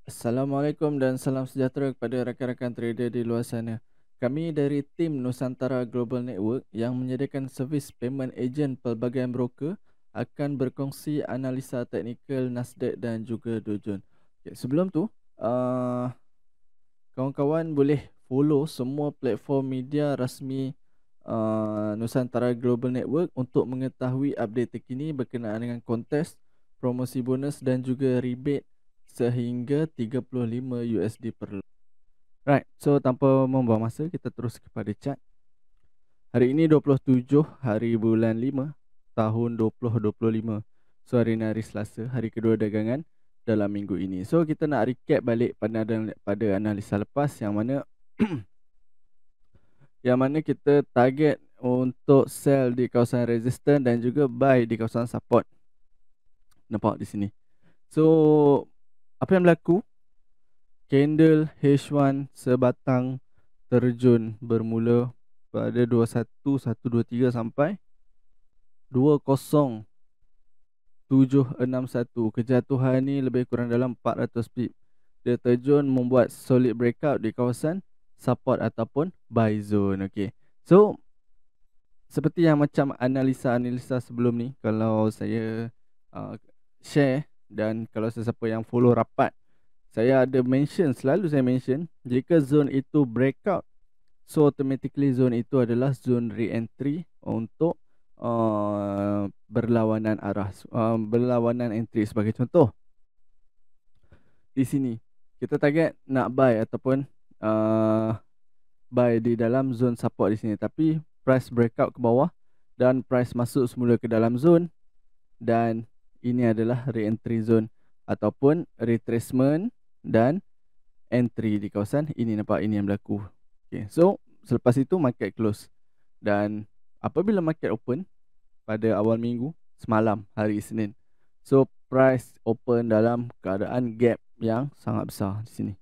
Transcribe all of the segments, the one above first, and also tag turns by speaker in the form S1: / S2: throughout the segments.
S1: Assalamualaikum dan salam sejahtera kepada rakan-rakan trader di luar sana. Kami dari tim Nusantara Global Network yang menyediakan servis payment agent pelbagai broker akan berkongsi analisa teknikal Nasdaq dan juga Dow Jones. Okay, sebelum tu, uh, kawan-kawan boleh follow semua platform media rasmi Nusantara Global Network untuk mengetahui update terkini berkenaan dengan kontes, promosi bonus dan juga rebate sehingga 35 USD per lot. Right, so tanpa membuang masa kita terus kepada chart. Hari ini 27 hari bulan 5 tahun 2025. So hari ini hari Selasa, hari kedua dagangan dalam minggu ini. So kita nak recap balik pada analisa lepas yang mana kita target untuk sell di kawasan resistance dan juga buy di kawasan support. Nampak di sini. So apa yang berlaku? Candle H1 sebatang terjun bermula pada 21123 sampai 20761. Kejatuhan ni lebih kurang dalam 400 pip. Dia terjun membuat solid breakout di kawasan support ataupun buy zone. Okay. So seperti yang macam analisa-analisa sebelum ni, kalau saya share dan kalau sesiapa yang follow rapat, saya ada mention, selalu saya mention, jika zone itu breakout, so automatically zone itu adalah zone re-entry untuk berlawanan arah, berlawanan entry. Sebagai contoh, di sini kita target nak buy ataupun buy di dalam zone support di sini, tapi price breakout ke bawah dan price masuk semula ke dalam zone, dan ini adalah re-entry zone ataupun retracement dan entry di kawasan ini. Nampak, ini yang berlaku. Okay, so selepas itu market close, dan apabila market open pada awal minggu semalam hari Isnin, so price open dalam keadaan gap yang sangat besar di sini.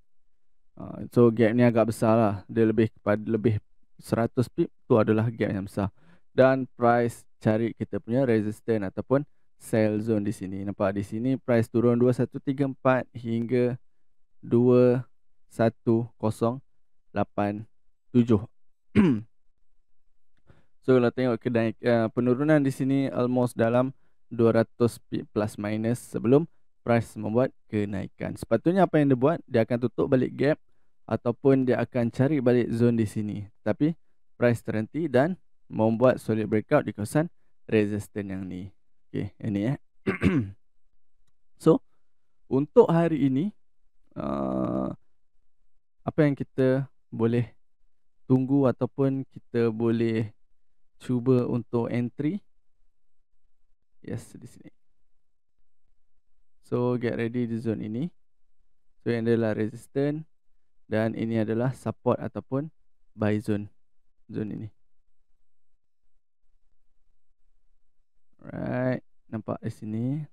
S1: So gap ni agak besar lah, dia lebih kepada lebih 100 pip, tu adalah gap yang besar, dan price cari kita punya resistance ataupun sell zone di sini. Nampak di sini price turun 2134 hingga 21087. So kalau tengok penurunan di sini almost dalam 200 pip plus minus sebelum price membuat kenaikan. Sepatutnya apa yang dia buat, dia akan tutup balik gap ataupun dia akan cari balik zone di sini. Tapi price terhenti dan membuat solid breakout di kawasan resistance yang ni. Okay, ini So untuk hari ini, apa yang kita boleh tunggu ataupun kita boleh cuba untuk entry? Yes, di sini. So get ready di zone ini. So yang adalah resistance dan ini adalah support ataupun buy zone. Zone ini. Alright, nampak di sini.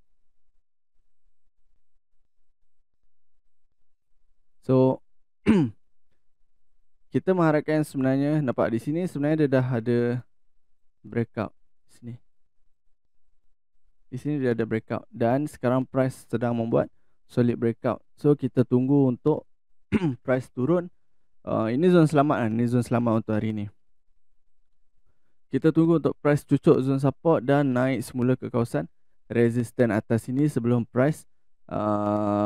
S1: So kita mengharapkan sebenarnya, nampak di sini sebenarnya dia dah ada breakout di sini. Di sini dia ada breakout dan sekarang price sedang membuat solid breakout. So kita tunggu untuk price turun. Ini zone selamat kan? Ini zone selamat untuk hari ini. Kita tunggu untuk price cucuk zone support dan naik semula ke kawasan resistance atas ini sebelum price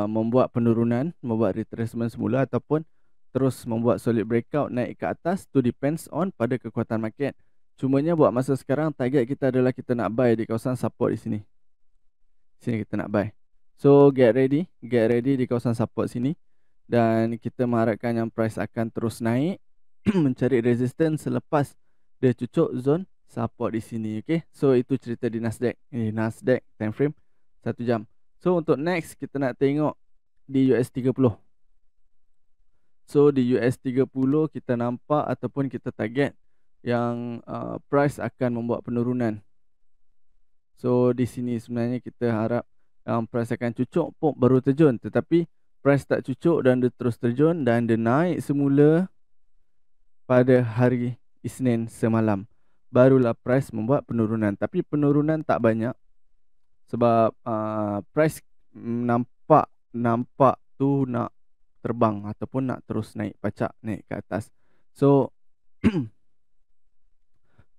S1: membuat penurunan, membuat retracement semula ataupun terus membuat solid breakout naik ke atas. Tu depends on pada kekuatan market. Cumanya buat masa sekarang target kita adalah kita nak buy di kawasan support di sini. Sini kita nak buy. So get ready di kawasan support sini, dan kita mengharapkan yang price akan terus naik mencari resistance selepas dia cucuk zone support di sini. Okay, so itu cerita di Nasdaq. Ini Nasdaq time frame 1 jam. So untuk next kita nak tengok di US30. So di US30 kita nampak ataupun kita target yang price akan membuat penurunan. So di sini sebenarnya kita harap price akan cucuk pun baru terjun, tetapi price tak cucuk dan dia terus terjun dan dia naik semula pada hari Isnin semalam. Barulah price membuat penurunan, tapi penurunan tak banyak sebab price nampak tu nak terbang ataupun nak terus naik pacak, naik ke atas. So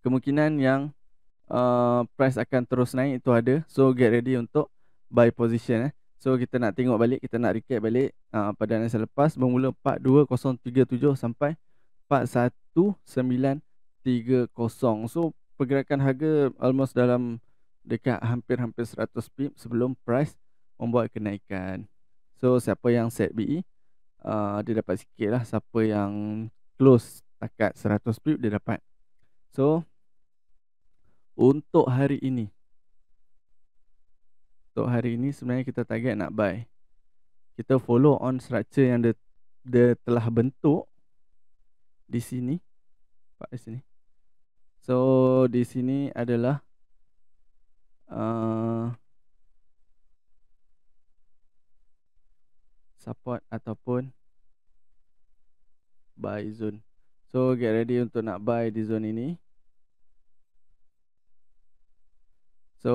S1: kemungkinan yang price akan terus naik itu ada. So get ready untuk buy position. So kita nak tengok balik, kita nak recap balik pada analisa lepas, bermula 42037 sampai 41930. So pergerakan harga almost dalam dekat hampir 100 pip sebelum price membuat kenaikan. So siapa yang set BE, dia dapat sikit lah. Siapa yang close takat 100 pip, dia dapat. So untuk hari ini sebenarnya kita target nak buy. Kita follow on structure yang dia telah bentuk di sini. Di sini. So di sini adalah support ataupun buy zone. So get ready untuk nak buy di zone ini. So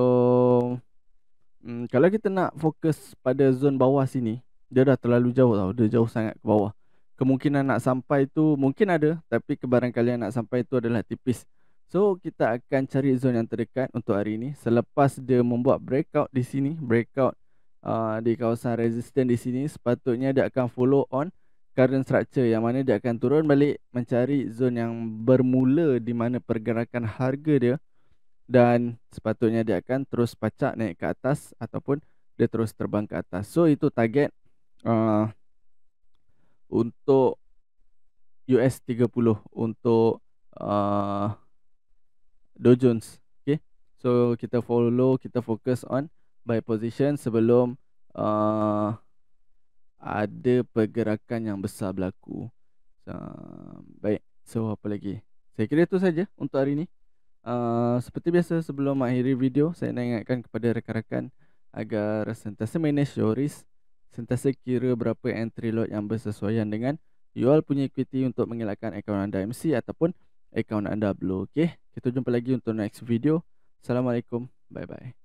S1: kalau kita nak fokus pada zone bawah sini, dia dah terlalu jauh tau. Dia jauh sangat ke bawah. Kemungkinan nak sampai tu mungkin ada, tapi kebarangkalian nak sampai tu adalah tipis. So kita akan cari zone yang terdekat untuk hari ini. Selepas dia membuat breakout di sini, breakout di kawasan resistance di sini, sepatutnya dia akan follow on current structure, yang mana dia akan turun balik mencari zone yang bermula di mana pergerakan harga dia, dan sepatutnya dia akan terus pacak naik ke atas ataupun dia terus terbang ke atas. So itu target untuk US 30 untuk Dow Jones. Okay, so kita follow, kita fokus on buy position sebelum ada pergerakan yang besar berlaku. Baik, so apa lagi? Saya kira itu saja untuk hari ini. Seperti biasa, sebelum mengakhiri video, saya nak ingatkan kepada rakan-rakan agar sentiasa manage your risk, sentiasa kira berapa entry lot yang bersesuaian dengan you all punya equity untuk mengelakkan akaun anda MC ataupun akaun anda blow. Okay, kita jumpa lagi untuk next video. Assalamualaikum, bye bye.